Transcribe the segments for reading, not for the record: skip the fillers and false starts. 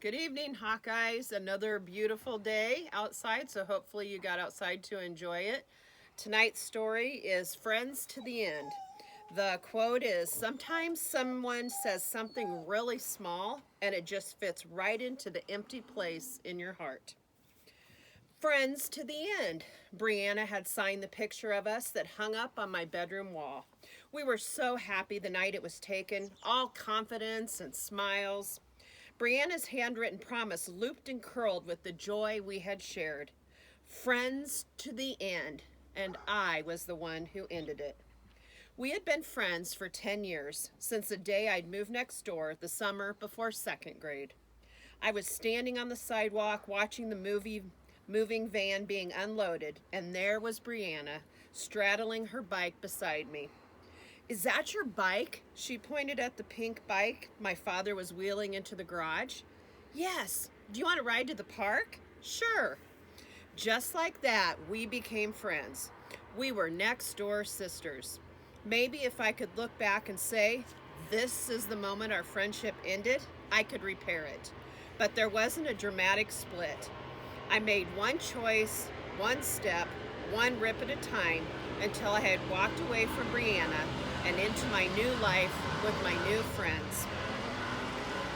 Good evening, Hawkeyes. Another beautiful day outside, so hopefully you got outside to enjoy it. Tonight's story is Friends to the End. The quote is, sometimes someone says something really small and it just fits right into the empty place in your heart. Friends to the end. Brianna had signed the picture of us that hung up on my bedroom wall. We were so happy the night it was taken, all confidence and smiles. Brianna's handwritten promise looped and curled with the joy we had shared. Friends to the end, and I was the one who ended it. We had been friends for 10 years, since the day I'd moved next door the summer before second grade. I was standing on the sidewalk watching the moving van being unloaded, and there was Brianna, straddling her bike beside me. "Is that your bike?" She pointed at the pink bike my father was wheeling into the garage. "Yes. Do you want to ride to the park?" "Sure." Just like that, we became friends. We were next door sisters. Maybe if I could look back and say, this is the moment our friendship ended, I could repair it. But there wasn't a dramatic split. I made one choice, one step, one rip at a time, until I had walked away from Brianna and into my new life with my new friends.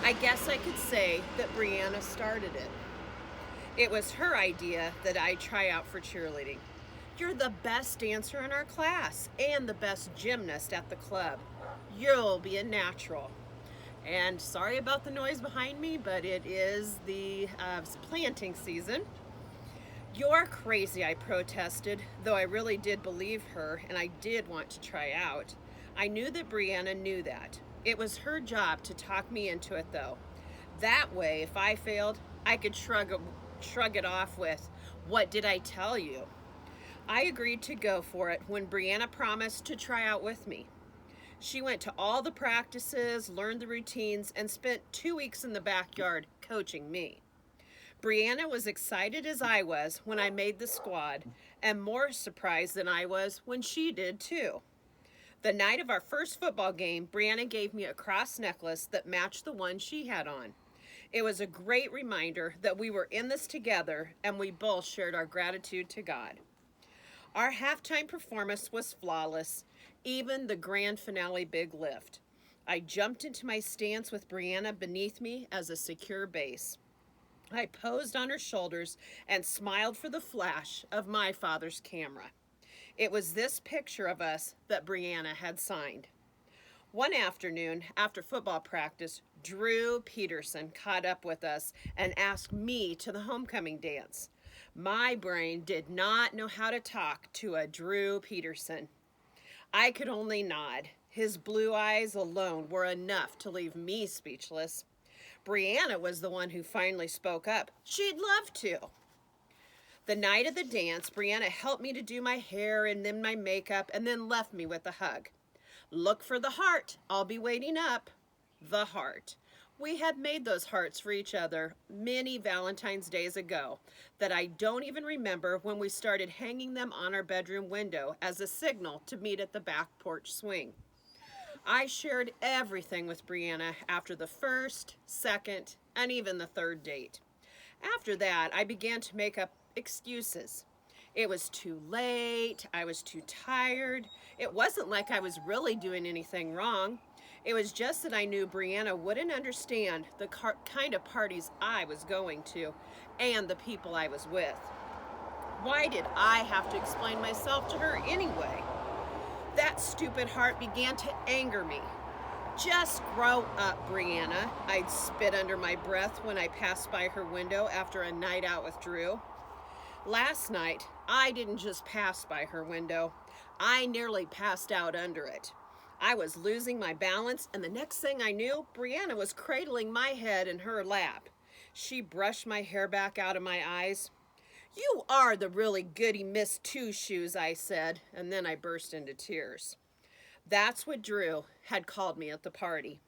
I guess I could say that Brianna started it. It was her idea that I try out for cheerleading. "You're the best dancer in our class and the best gymnast at the club. You'll be a natural." And sorry about the noise behind me, but it is the planting season. "You're crazy," I protested, though I really did believe her and I did want to try out. I knew that Brianna knew that. It was her job to talk me into it, though. That way, if I failed, I could shrug it off with, "What did I tell you?" I agreed to go for it when Brianna promised to try out with me. She went to all the practices, learned the routines, and spent 2 weeks in the backyard coaching me. Brianna was excited as I was when I made the squad, and more surprised than I was when she did too. The night of our first football game, Brianna gave me a cross necklace that matched the one she had on. It was a great reminder that we were in this together and we both shared our gratitude to God. Our halftime performance was flawless, even the grand finale big lift. I jumped into my stance with Brianna beneath me as a secure base. I posed on her shoulders and smiled for the flash of my father's camera. It was this picture of us that Brianna had signed. One afternoon, after football practice, Drew Peterson caught up with us and asked me to the homecoming dance. My brain did not know how to talk to a Drew Peterson. I could only nod. His blue eyes alone were enough to leave me speechless. Brianna was the one who finally spoke up. She'd love to. The night of the dance, Brianna helped me to do my hair and then my makeup and then left me with a hug. "Look for the heart. I'll be waiting up." The heart. We had made those hearts for each other many Valentine's days ago that I don't even remember when we started hanging them on our bedroom window as a signal to meet at the back porch swing. I shared everything with Brianna after the first, second, and even the third date. After that, I began to make up excuses. It was too late. I was too tired. It wasn't like I was really doing anything wrong. It was just that I knew Brianna wouldn't understand the kind of parties I was going to and the people I was with. Why did I have to explain myself to her anyway? That stupid heart began to anger me. "Just grow up, Brianna," I'd spit under my breath when I passed by her window after a night out with Drew. Last night, I didn't just pass by her window. I nearly passed out under it. I was losing my balance, and the next thing I knew, Brianna was cradling my head in her lap. She brushed my hair back out of my eyes. "You are the really goody Miss Two Shoes," I said, and then I burst into tears. That's what Drew had called me at the party.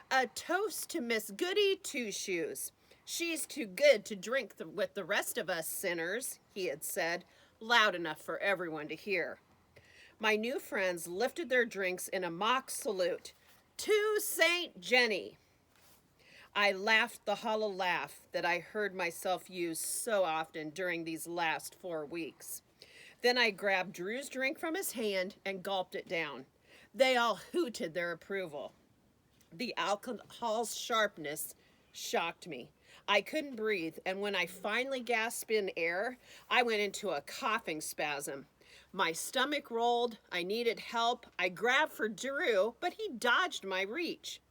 "A toast to Miss Goody Two Shoes. She's too good to drink with the rest of us sinners," he had said, loud enough for everyone to hear. My new friends lifted their drinks in a mock salute. "To Saint Jenny." I laughed the hollow laugh that I heard myself use so often during these last 4 weeks. Then I grabbed Drew's drink from his hand and gulped it down. They all hooted their approval. The alcohol's sharpness shocked me. I couldn't breathe, and when I finally gasped in air, I went into a coughing spasm. My stomach rolled. I needed help. I grabbed for Drew, but he dodged my reach.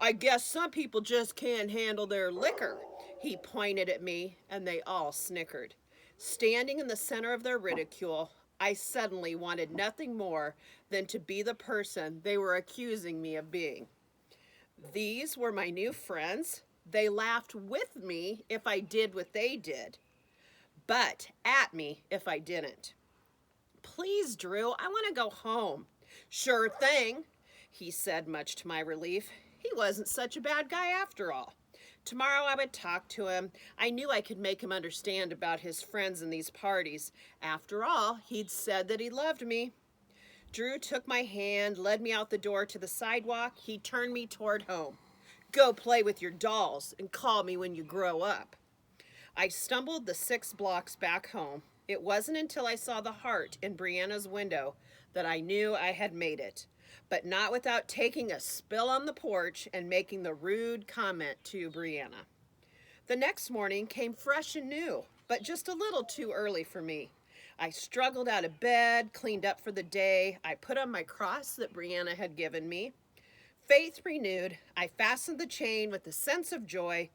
I guess some people just can't handle their liquor. He pointed at me, and they all snickered. Standing in the center of their ridicule, I suddenly wanted nothing more than to be the person they were accusing me of being. These were my new friends. They laughed with me if I did what they did, but at me if I didn't. Please, Drew, I want to go home. Sure thing, he said, much to my relief. He wasn't such a bad guy after all. Tomorrow I would talk to him. I knew I could make him understand about his friends in these parties. After all, he'd said that he loved me. Drew took my hand, led me out the door to the sidewalk. He turned me toward home. Go play with your dolls and call me when you grow up. I stumbled the 6 blocks back home. It wasn't until I saw the heart in Brianna's window that I knew I had made it, but not without taking a spill on the porch and making the rude comment to Brianna. The next morning came fresh and new, but just a little too early for me. I struggled out of bed, cleaned up for the day. I put on my cross that Brianna had given me. Faith renewed, I fastened the chain with a sense of joy.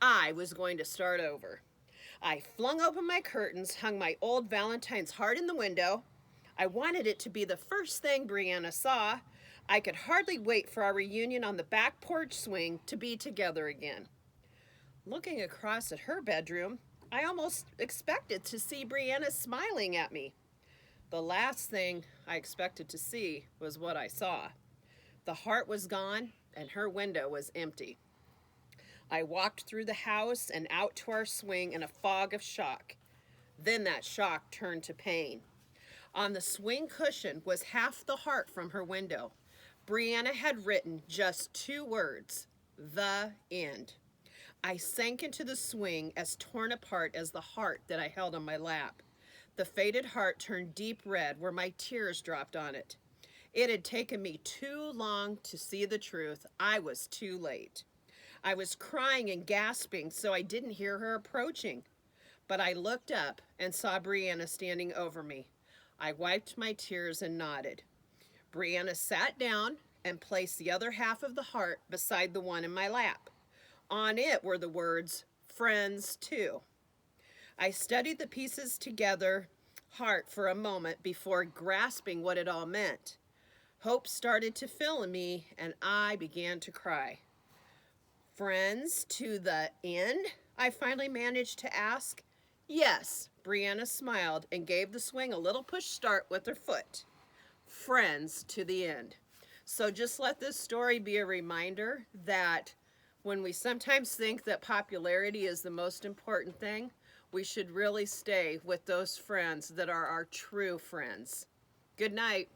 I was going to start over. I flung open my curtains, hung my old Valentine's heart in the window. I wanted it to be the first thing Brianna saw. I could hardly wait for our reunion on the back porch swing to be together again. Looking across at her bedroom, I almost expected to see Brianna smiling at me. The last thing I expected to see was what I saw. The heart was gone, and her window was empty. I walked through the house and out to our swing in a fog of shock. Then that shock turned to pain. On the swing cushion was half the heart from her window. Brianna had written just 2 words, "The end." I sank into the swing as torn apart as the heart that I held on my lap. The faded heart turned deep red where my tears dropped on it. It had taken me too long to see the truth. I was too late. I was crying and gasping, so I didn't hear her approaching. But I looked up and saw Brianna standing over me. I wiped my tears and nodded. Brianna sat down and placed the other half of the heart beside the one in my lap. On it were the words, "Friends too." I studied the pieces together, heart, for a moment before grasping what it all meant. Hope started to fill in me, and I began to cry. "Friends to the end?" I finally managed to ask. "Yes," Brianna smiled and gave the swing a little push start with her foot. Friends to the end. So just let this story be a reminder that when we sometimes think that popularity is the most important thing, we should really stay with those friends that are our true friends. Good night.